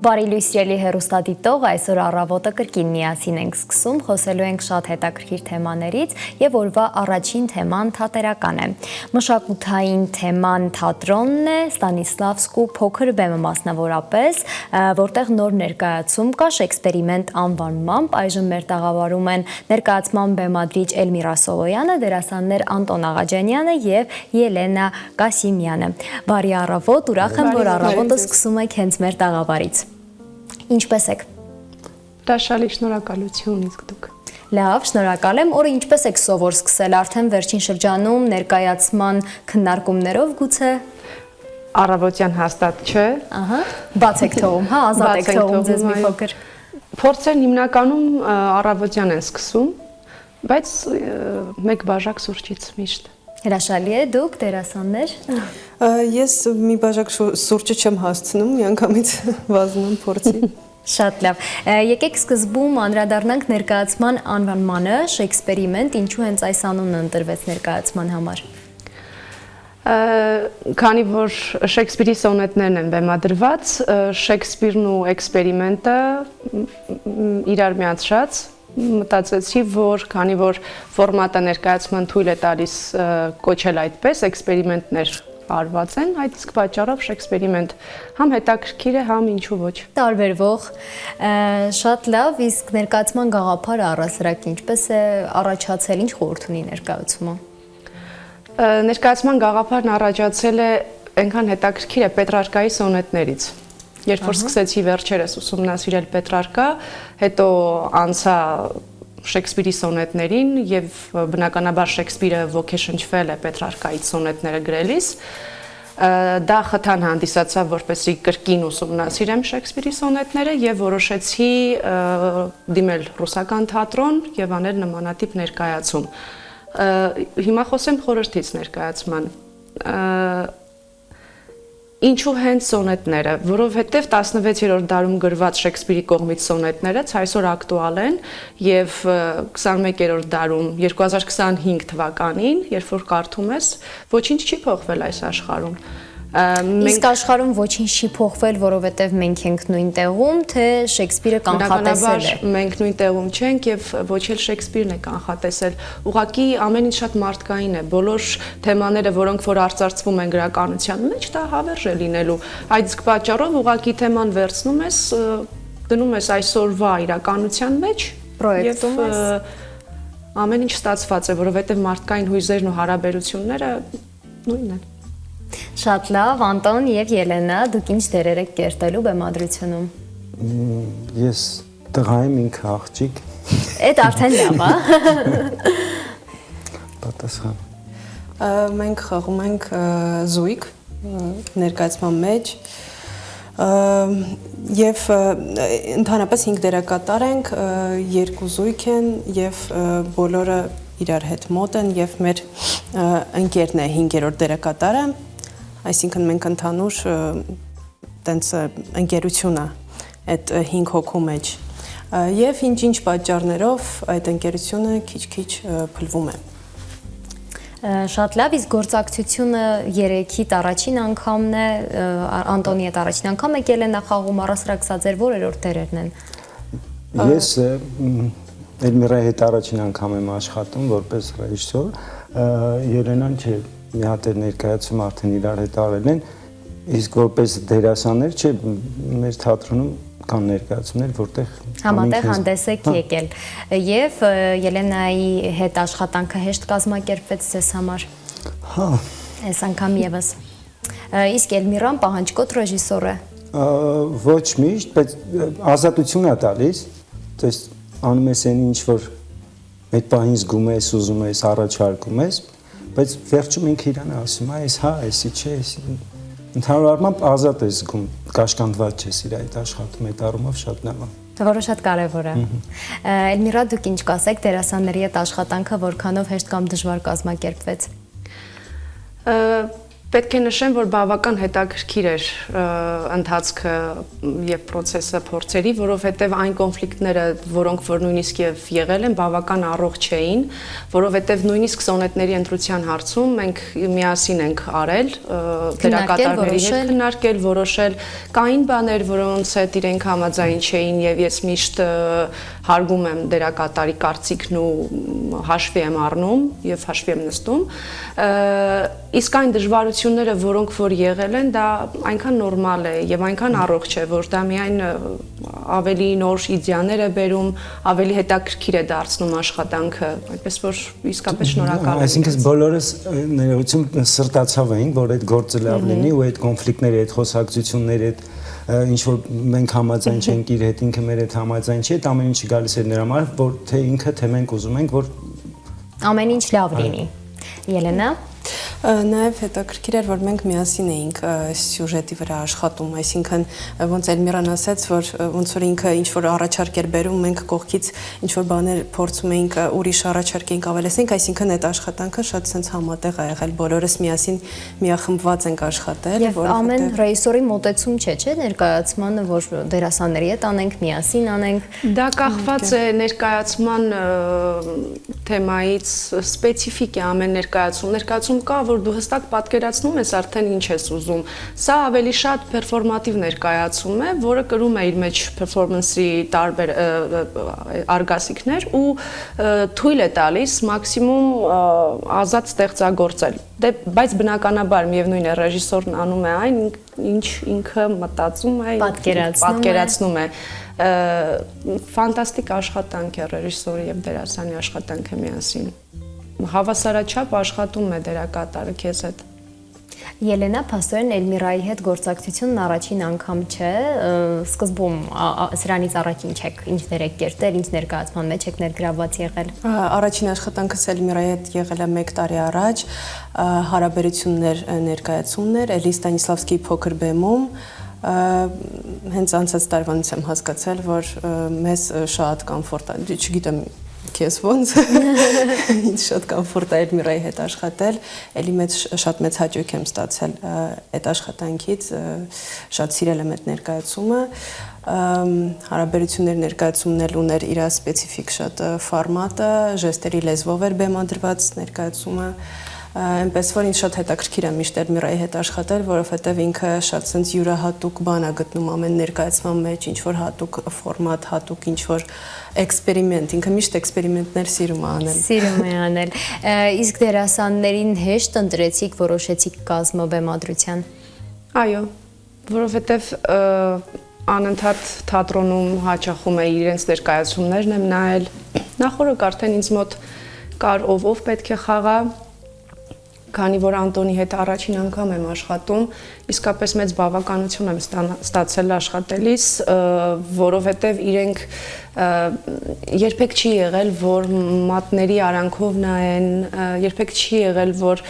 Բարի լույս սիրելի հեռուստադիտող, այսօր առավոտը կրկին միասին ենք սկսում, խոսելու ենք շատ հետաքրքիր թեմաներից եւ օրվա առաջին թեման թատերական է։ Մշակութային թեման թատրոնն է, Ստանիսլավսկու փոքր բեմը մասնավորապես, որտեղ նոր ներկայացում կա Շեքսպերիմենտ անվանմամբ, այժմ մեր տաղավարում են ներկայացման բեմադրիչ Էլմիրա Սողոյանը, դերասաններ Անտոն Աղաջանյանը եւ Ելենա Կասիմյանը։ Բարի առավոտ, ուրախ եմ, որ առավոտը սկսում եք հենց մեր տաղավարից։ Ինչպես եք։ Հրաշալի, շնորհակալություն, իսկ դուք։ Լավ, շնորհակալ եմ։ Օրը ինչպես եք սովոր սկսել, արդեն վերջին շրջանում ներկայացման քննարկումներով գուցե։ Առավոտյան հաստատ չէ։ Ահա, բաց եք թողում, հա, ազատ եք թողում ձեզ մի փոքր։ Փորձերն հիմնականում առավոտյան են սկսում, բայց մեկ բաժակ սուրճից միշտ։ Հրաշալի է, դուք դերասաններ։ Ես մի բաժակ սուրճը չեմ հասցնում, միանգամից վազում եմ փորձի։ Շատ լավ։ Եկեք սկզբում անդրադառնանք ներկայացման անվանմանը, Շեքսպերիմենտ, ինչու հենց այս անունը ընտրվեց ներկայացման համար։ Քանի որ Շեքսպիրի սոնետներն են բեմադրված, Շեքսպիրն ու էքսպերիմենտը իրար միացրած մտածեցի, որ քանի որ ֆորմատը ներկայացման թույլ է տալիս կոչել այդպես, էքսպերիմենտներ արված են, այդ իսկ պատճառով Շեքսպերիմենտ համ հետաքրքիր է, համ ինչու ոչ։ Տարբերվող, շատ լավ, իսկ ներկայացման գաղափարը առասարակ ինչպես է առաջացել, ինչ խորհուրդ ունի ներկայացումը։ Ներկայացման գաղափարն առաջացել է այնքան հետաքրքիր է Պետրարկայի սոնետներից։ Երբ որ սկսեցի վերջերս ուսումնասիրել Պետրարկա, հետո անցա Շեքսպիրի սոնետներին եւ բնականաբար Շեքսպիրը ոգեշնչվել է Պետրարկայից սոնետները գրելիս, դա խթան հանդիսացավ, որպեսզի կրկին ուսումնասիրեմ Շեքսպիրի սոնետները եւ որոշեցի դիմել ռուսական թատրոն եւ անել նմանատիպ ներկայացում։ Հիմա խոսեմ խորհրդից ներկայացման։ Ինչու հենց սոնետները, որովհետև 16-րդ դարում գրված Շեքսպիրի կողմից սոնետները այսօր ակտուալ են եւ 21-րդ դարում 2025 թվականին, երբ որ կարդում ես, ոչինչ չի փոխվել այս աշխարհում։ Իսկ աշխարհում ոչինչ չի փոխվել, որովհետև մենք ենք նույն տեղում, թե Շեքսպիրը կանխատեսել է։ Մենք նույն տեղում չենք եւ ոչ էլ Շեքսպիրն է կանխատեսել։ Ուղղակի ամեն ինչ շատ մարդկային է։ Բոլոր թեմաները, որոնք որ արծարծվում են գրականության մեջ, դա հավերժ է լինելու։ Այդ իսկ պատճառով ուղղակի թեման վերցնում ես, դնում ես այսօրվա իրականության մեջ, պրոյեկտում ես։ Ամեն ինչ ստացված է, որովհետեւ մարդկային հույզերն ու հարաբերությունները նույնն են։ Շատ լավ, Անտոն եւ Ելենա, դուք ինչ դերեր եք կերտելու բեմադրությունում։ Ես տղա եմ, ինքը աղջիկ։ Էդ արդեն լավ է։ Պատասխան։ Մենք խաղում ենք զույգ ներկայացման մեջ եւ ընդհանրապես 5 դերակատար ենք, 2 զույգ են եւ բոլորը իրար հետ մոտ են եւ մեր ընկերն է 5-րդ դերակատարը, այսինքն մենք ընդհանուր տենց ընկերությունը այդ 5 հոգու մեջ եւ ինչ պատճառներով այդ ընկերությունը քիչ-քիչ փլվում է։ Շատ լավ, իսկ գործակցությունը երեքիդ առաջին անգամն է, Անտոնի հետ առաջին անգամ եք Ելենա խաղում, առասարակ սա ձեր որերորդ դերերն են։ Ես Էլմիրայի հետ առաջին անգամ եմ աշխատում որպես ռեժիսոր, Ելենան չէ, մի հատ ներկայացում արդեն իրար հետ արել են, իսկ որպես դերասաններ չէ, մեր թատրոնում կան ներկայացումներ, որտեղ համատեղ հանդես եք եկել եւ Ելենայի հետ աշխատանքը հեշտ կազմակերպվեց ձեզ համար։ Հա, այս անգամ եւս։ Իսկ Էլմիրան պահանջկոտ ռեժիսոր է։ Ոչ միշտ, բայց ազատություն է տալիս, դες անում ես այն ինչ որ այդ պահին զգում ես, ուզում ես, առաջարկում ես, բայց վերջում ինքը իրան ասում է, այս հա, էսի չէ, էսի ընդհանուր առմամբ ազատ ես զգում, կաշկանդված չես իր այդ աշխատում, այդ առումով շատ լավ է։ Որը շատ կարևոր է։ Էլմիրա, դուք ինչ կասեք դերասանների հետ աշխատանքը որքանով հեշտ կամ դժվար կազմակերպվեց։ Պետք է նշեմ, որ բավական հետաքրքիր էր ընթացքը եւ process-ը փորձերի, որովհետեւ այն կոնֆլիկտները, որոնք որ նույնիսկ եւ եղել են, բավական առողջ էին, որովհետեւ նույնիսկ սոնետների ընտրության հարցում մենք միասին ենք արել, դերակատարների հետ քննարկել, որոշել, կային բաներ, որոնց հետ իրենք համաձայն չէին եւ ես միշտ հարգում եմ դերակատարի կարծիքն ու հաշվի եմ առնում եւ հաշվի եմ նստում, իսկ այն դժվարությունները, որոնք որ եղել են, դա այնքան նորմալ է եւ այնքան առողջ է, որ դա միայն ավելի նոր իդեաներ է բերում, ավելի հետաքրքիր է դարձնում աշխատանքը, այդպես որ իսկապես շնորհակալ եմ։ Այսինքն բոլորս ներողություն սրտացավ էինք, որ այդ գործը լավ լինի ու այդ կոնֆլիկտների, այդ խոսակցությունների, այդ ինչ որ մենք համաձայն չենք իր հետ, ինքը մեր հետ համաձայն չի, այդ ամեն ինչը գալիս էր նրա համար, որ թե ինքը, թե մենք ուզում ենք, որ ամեն ինչ լավ լինի։ Ելենա։ Նաև հետաքրքիր էր, որ մենք միասին էինք սյուժետի վրա աշխատում, այսինքն ոնց Էլմիրան ասաց, որ ոնց որ ինքը ինչ որ առաջարկ էր բերում, մենք կողքից ինչ որ բաներ փորձում էինք ուրիշ առաջարկ էինք ավելացնենք, այսինքն այդ աշխատանքը շատ sense համատեղ ա եղել, բոլորս միասին միախմբված ենք աշխատել, Եվ ամեն ռեժիսորի մոտեցում չէ, ներկայացմանը, որ դերասանների հետ անենք, միասին անենք։ Դա կախված է ներկայացման թեմայից, սպეციფიկ է ամեն ներկայացում կա, որ դու հստակ պատկերացնում ես արդեն ինչ ես ուզում։ Սա ավելի շատ պերֆորմատիվ ներկայացում է, որը կրում է իր մեջ performance-ի տարբեր արգասիքներ ու թույլ է տալիս մաքսիմում ազատ ստեղծագործել։ Բայց բնականաբար միևնույն է ռեժիսորն անում է այն, ինչ ինքը մտածում է, պատկերացնում է։ Ֆանտաստիկ աշխատանք է ռեժիսորի եւ դերասանի աշխատանքը միասին։ Հավասարաչափ աշխատում է դերակատարը քեզ հետ։ Ելենա, փաստորեն Էլմիրայի հետ գործակցությունն առաջին անգամ չէ, սկզբում սրանից առաջին չեք ինչ դեր եք կերտել, ինչ ներկայացման մեջ եք ներգրավված եղել։ Առաջին աշխատանքս Էլմիրայի հետ եղել է 1 տարի առաջ, հարաբերություններ ներկայացումներ, Էլի Ստանիսլավսկիի Փոքր բեմում, հենց անցած տարվանից եմ հասկացել, որ մեզ շատ կոմֆորտ է, չգիտեմ քեզ ոնց ինձ շատ կոմֆորտ է Էլմիրայի հետ աշխատել, էլի շատ մեծ հաճույք եմ ստացել այդ աշխատանքից, շատ սիրել եմ այդ ներկայացումը, հարաբերություններ ներկայացումն էլ ուներ իր սպეციფიկ շատ ֆորմատը, ժեստերի լեզվով էր բեմադրված ներկայացումը, այնպես որ ինձ շատ հետաքրքիր է միշտ Էլմիրայի հետ աշխատել, որովհետև ինքը շատ sense յուրահատուկ բան է գտնում ամեն ներկայացման մեջ, ինչ որ հատուկ ֆորմատ, հատուկ ինչ որ էքսպերիմենտ, ինքը միշտ էքսպերիմենտներ սիրում է անել։ Սիրում է անել։ Իսկ դերասաններին հեշտ ընտրեցիք, որոշեցիք կազմը բեմադրության։ Այո, որովհետև անընդհատ թատրոնում հաճախում է իրենց ներկայացումներն եմ նայել։ Նախորդ արդեն ինձ մոտ կար ով պետք է խաղա, քանի որ Անտոնի հետ առաջին անգամ եմ աշխատում, իսկապես մեծ բավականություն եմ ստացել աշխատելիս, որովհետև իրենք երբեք չի եղել, որ մատների արանքով նայեն, երբեք չի եղել, որ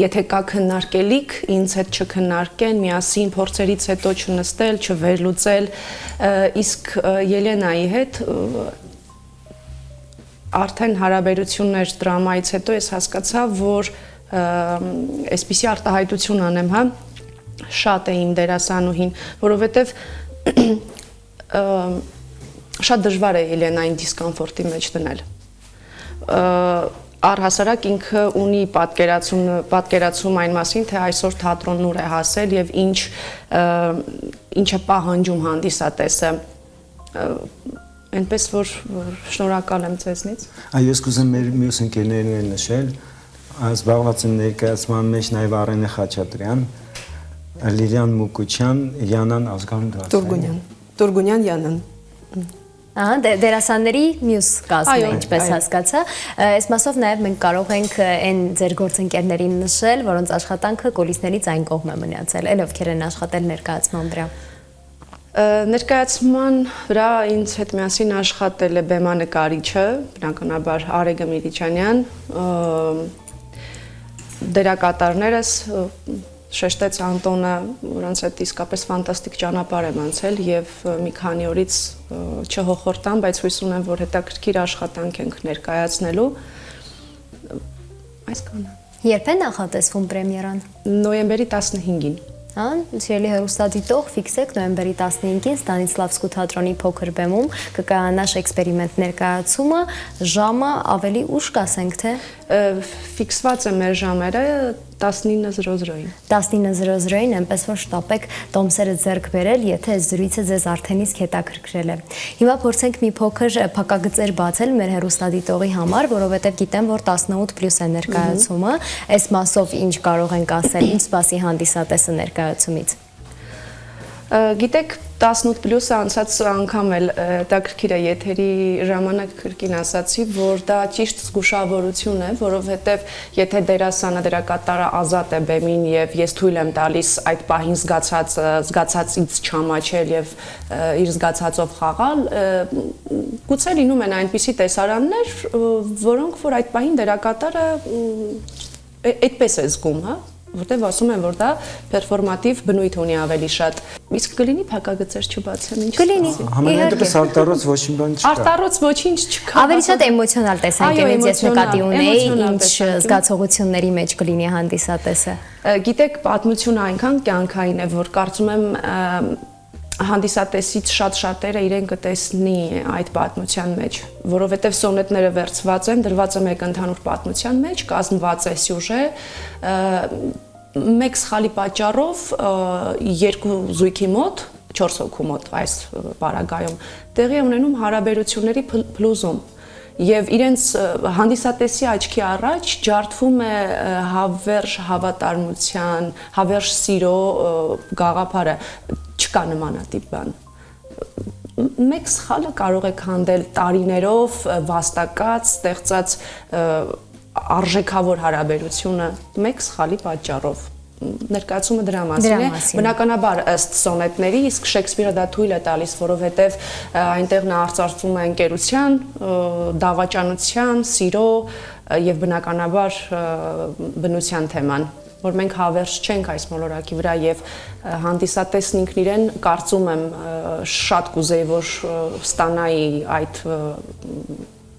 եթե կա քննարկելիք, ինձ հետ չքննարկեն, միասին փորձերից հետո չնստել, չվերլուծել, իսկ Ելենայի հետ արդեն հարաբերություններ դրամայից հետո ես հասկացա, որ այսպիսի արտահայտություն անեմ, հա, շատ է իմ դերասանուհին, որովհետև շատ դժվար է Ելենային դիսկոմֆորտի մեջ դնել։ Առհասարակ ինքը ունի պատկերացում այն մասին, թե այսօր թատրոնն ուր է հասել եւ ինչ է պահանջում հանդիսատեսը։ Այնպես որ շնորհակալ եմ ձեզնից։ Այո, ես կուզեմ մեր մյուս ընկերներին նշել, զբաղված են ներկայացման մեջ նաև Արենե Խաչատրյան, Լիլիան Մուկուչյան, Յանան Ազգանուն Տուրգունյան Յանան։ Դերասանների մյուս կազմը, ինչպես հասկացա, այս մասով նաև մենք կարող ենք այն ձեր գործընկերներին նշել, որոնց աշխատանքը կուլիսներից այն կողմ է մնացել, էլ ովքեր են աշխատել ներկայացման վրա։ Ներկայացման վրա ինձ հետ միասին աշխատել է բեմանկարիչը, բնականաբար Արեգ Միրիչյանյան, դերակատարներս շեշտեց Անտոնը, որոնց հետ իսկապես ֆանտաստիկ ճանապարհ եմ անցել եւ մի քանի օրից չհոխորտամ, բայց հույս ունեմ, որ հետաքրքիր աշխատանք ենք ներկայացնելու։ Այսքանը։ Երբ է նախատեսվում պրեմիերան։ Նոյեմբերի 15-ին։ Հա, սիրելի հեռուստադիտող, ֆիքսեք նոյեմբերի 15-ին Ստանիսլավսկու թատրոնի փոքր բեմում կկայանա Շեքսպերի ներկայացումը, ժամը ավելի ուշ կասենք թե Ֆիքսված է մեր ժամերը 19:00-ին։ 19:00-ին, այնպես որ շտապեք տոմսերը ձեռք բերել, եթե այս զրույցը ձեզ արդեն իսկ հետաքրքրել է։ Հիմա փորձենք մի փոքր փակագծեր բացել մեր հեռուստադիտողի համար, որովհետև գիտեմ, որ 18+ է ներկայացումը, այս մասով ինչ կարող ենք ասել, ինչ սպասի հանդիսատեսը ներկայացումից։ Գիտեք, 18+ անցած անգամ էլ հետաքրքիր է եթերի ժամանակ կրկին ասացի, որ դա ճիշտ զգուշավորություն է, որովհետև եթե դերասանը դերակատարը ազատ է բեմին եւ ես թույլ եմ տալիս այդ պահին զգացածից չամաչել եւ իր զգացածով խաղալ, գուցե լինում են այնպիսի տեսարաններ, որոնք որ այդ պահին դերակատարը այդպես է զգում, հա, որտեղ ասում են, որ դա պերֆորմատիվ բնույթ ունի ավելի շատ։ Իսկ կլինի փակագծեր չբացեմ, ինչ կլինի։ Համենայն դեպս արտառոց ոչ մի բան չկա։ Արտառոց ոչինչ չկա։ Ավելի շատ էմոցիոնալ տեսանկյունից ես նկատի ունեի, ինչ զգացողությունների մեջ կլինի հանդիսատեսը։ Գիտեք, պատմությունը այնքան կյանքային է, որ կարծում եմ հանդիսատեսից շատ-շատերը իրեն կտեսնի այդ պատմության մեջ, որովհետև սոնետները վերցված են, դրված է մեկ ընդհանուր պատմության մեջ, կազմված է սյուժե, մեկ սխալի պատճառով երկու զույգի մոտ, 4 հոգու մոտ այս պարագայում տեղի է ունենում հարաբերությունների փլուզում եւ իրենց հանդիսատեսի աչքի առաջ ջարդվում է հավերժ հավատարմության, հավերժ սիրո գաղափարը, չկա նմանատիպ բան։ Մեկ սխալը կարող է քանդել տարիներով վաստակած, ստեղծած արժեքավոր հարաբերությունը մեկ սխալի պատճառով։ Ներկայացումը դրա մասին է, բնականաբար ըստ սոնետների, իսկ Շեքսպիրը դա թույլ է տալիս, որովհետև այնտեղ նա արծարծում է ընկերության, դավաճանության, սիրո եւ բնականաբար բնության թեման, որ մենք հավերժ չենք այս մոլորակի վրա եւ հանդիսատեսն ինքն իրեն կարծում եմ շատ կուզեի, որ ստանայի այդ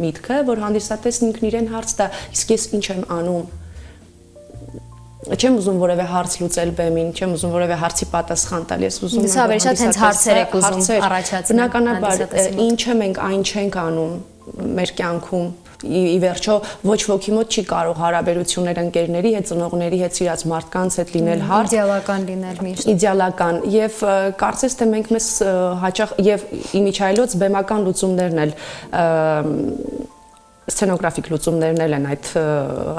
միտքը, որ հանդիսատեսն ինքն իրեն հարց տա, իսկ ես ինչ եմ անում։ Չեմ ուզում որևէ հարց լուծել բեմին, չեմ ուզում որևէ հարցի պատասխան տալ, ես ուզում եմ ավելի շատ հենց հարցեր եք ուզում առաջացնել։ Բնականաբար ինչ ենք, այն չենք անում մեր կյանքում։ Ի վերջո ոչ ոքի մոտ չի կարող հարաբերություններ ընկերների հետ, ծնողների հետ, սիրած մարդկանց հետ լինել հարց։ Իդեալական լինել միշտ։ Իդեալական եւ կարծես թե մենք մեզ հաճախ եւ իմիջայլոց բեմական լուծումներն էլ սցենոգրաֆիկ լուծումներն են այդ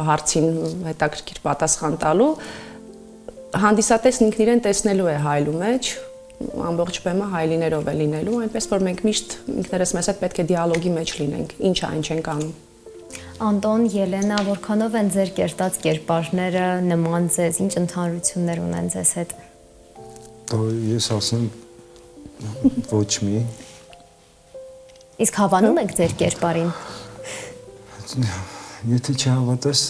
հարցին հետաքրքիր պատասխան տալու։ Հանդիսատեսն ինքն իրեն տեսնելու է հայլու մեջ, ամբողջ բեմը հայլիներով է լինելու, այնպես որ մենք միշտ ինքներս մեզ հետ պետք է դիալոգի մեջ լինենք, ինչ այն չենք անում։ Անտոն, Ելենա, որքանով են ձեր կերտած կերպարները նման ձեզ, ինչ ընդհանրություններ ունեն ձեզ հետ։ Ես ասեմ ոչ մի։ Իսկ հավանում եք ձեր կերպարին։ Եթե չհավատաս,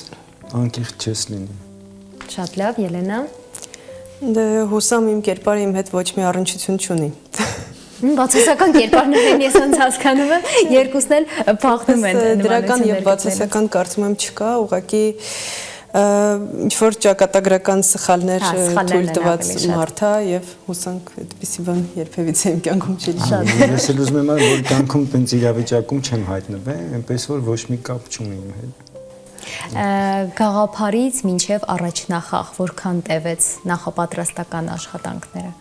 անկեղծ չես լինի։ Շատ լավ, Ելենա։ Դե հուսամ իմ կերպարը իմ հետ ոչ մի առնչություն չունի։ Բացասական կերպարներ են, ես ոնց հասկանում եմ, երկուսն էլ բախվում են նմանություններ։ Դրական եւ բացասական կարծում եմ չկա, ուղղակի ինչ որ ճակատագրական սխալներ թույլ տված մարդ է եւ հուսանք այդպիսի բան երբևիցե իմ կյանքում չի լինի։ Ես էլ ուզում եմ, որ կյանքում տենց իրավիճակում չեմ հայտնվել, այնպես որ ոչ մի կապ չունի իմ հետ։ Գաղափարից մինչև առաջնախաղ որքան տևեց նախապատրաստական աշխատանքները։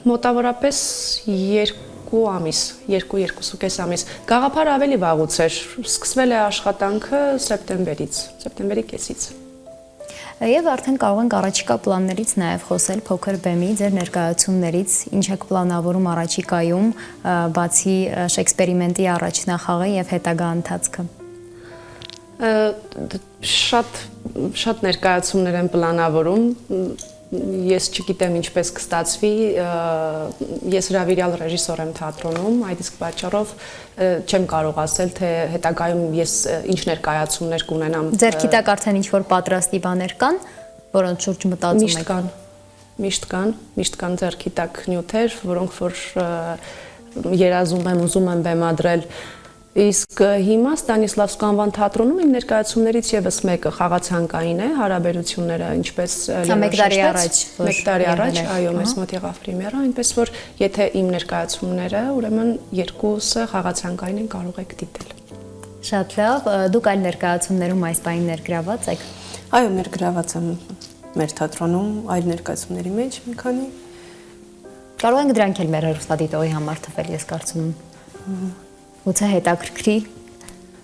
Մոտավորապես 2 ամիս, 2-2.5 ամիս։ Գաղափարը ավելի վաղուց էր, սկսվել է աշխատանքը սեպտեմբերի կեսից։ Եվ արդեն կարող ենք առաջիկա պլաններից նաև խոսել փոքր բեմի ձեր ներկայացումներից, ինչ եք պլանավորում առաջիկայում, բացի Շեքսպերիմենտի առաջնախաղը եւ հետագա ընթացքը։ Շատ ներկայացումներ են պլանավորում։ Ես չգիտեմ ինչպես կստացվի, ես հրավիրյալ ռեժիսոր եմ թատրոնում, այդ իսկ պատճառով չեմ կարող ասել, թե հետագայում ես ինչ ներկայացումներ կունենամ։ Ձեր գիտակ արդեն ինչ-որ պատրաստի բաներ կան, որոնց շուրջ մտածում եք։ Միշտ կան ձեր գիտակ նյութեր, որոնք որ երազում եմ, ուզում եմ բեմադրել։ Իսկ հիմա Ստանիսլավսկու անվան թատրոնում իմ ներկայացումներից եւս մեկը խաղացանկային է, հարաբերությունները ինչպես մեկ տարի առաջ, մեկ տարի առաջ, այո, մեզ մոտ եղավ պրեմիերա, այնպես որ եթե իմ ներկայացումները, ուրեմն երկուսը խաղացանկային են, կարող եք դիտել։ Շատ լավ, դուք այլ ներկայացումներում այս պահին ներգրաված եք։ Այո, ներգրաված եմ մեր թատրոնում այլ ներկայացումների մեջ մի քանի։ Կարող ենք դրանք էլ մեր հեռուստադիտողի համար թվել, ես կարծում եմ։ Ուցե հետաքրքրի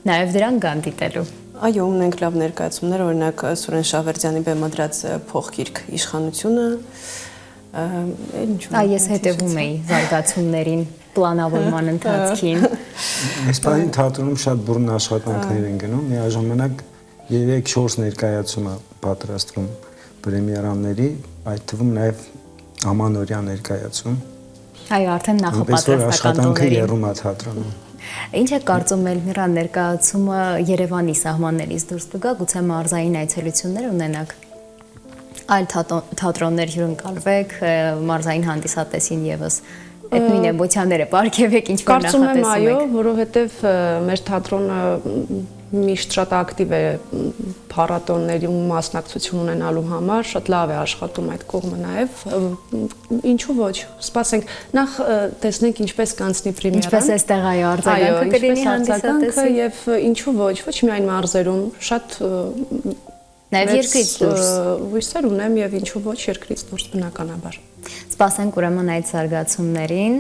նաև դրան կան դիտելու։ Այո, ունենք լավ ներկայացումներ, օրինակ Սուրեն Շավերդյանի բեմադրած փոխգիրք Իշխանությունը, Ես հետևում էի զարգացումներին, պլանավորման ընթացքին։ Այս բանի թատրոնում շատ բուրն աշխատանքներ են գնում, միաժամանակ 3-4 ներկայացում է պատրաստվում պրեմիերաների, այդ թվում նաև ամանորյա ներկայացում։ Այո, արդեն նախապատրաստական աշխատանքը եռում է թատրոնում։ Ինչ է կարծում Էլմիրա ներկայացումը Երևանի սահմաններից դուրս կգա, գուցե մարզային այցելություններ ունենաք, այլ թատրոններ հյուրընկալվեք, մարզային հանդիսատեսին եւս այդ նույն էմոցիաները պարգևեք, ինչ որ նախատեսում եք։ Կարծում եմ, այո, եք։ որովհետև մեր թատրոնը միշտ շատ ակտիվ է փառատոնների մասնակցություն ունենալու համար, շատ լավ է աշխատում այդ կողմը նաև, ինչու ոչ, սպասենք, նախ տեսնենք ինչպես կանցնի պրեմիերան։ Ինչպես էստեղ այո արձագանքը կլինի հանդիսատեսի եւ ինչու ոչ միայն մարզերում, շատ նաև երկրից դուրս հույսեր ունեմ եւ ինչու ոչ երկրից դուրս բնականաբար։ Սպասենք ուրեմն այդ զարգացումներին,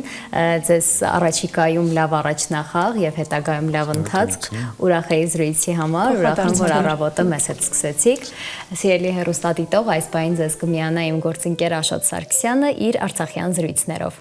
ձեզ առաջիկայում լավ առաջնախաղ եւ հետագայում լավ ընթացք, ուրախ էի զրույցի համար, ուրախ եմ, որ առավոտը մեզ հետ սկսեցիք։ Սիրելի հեռուստադիտող, այս պահին ձեզ կմիանա իմ գործընկեր Աշոտ Սարգսյանը իր արցախյան զրույցներով։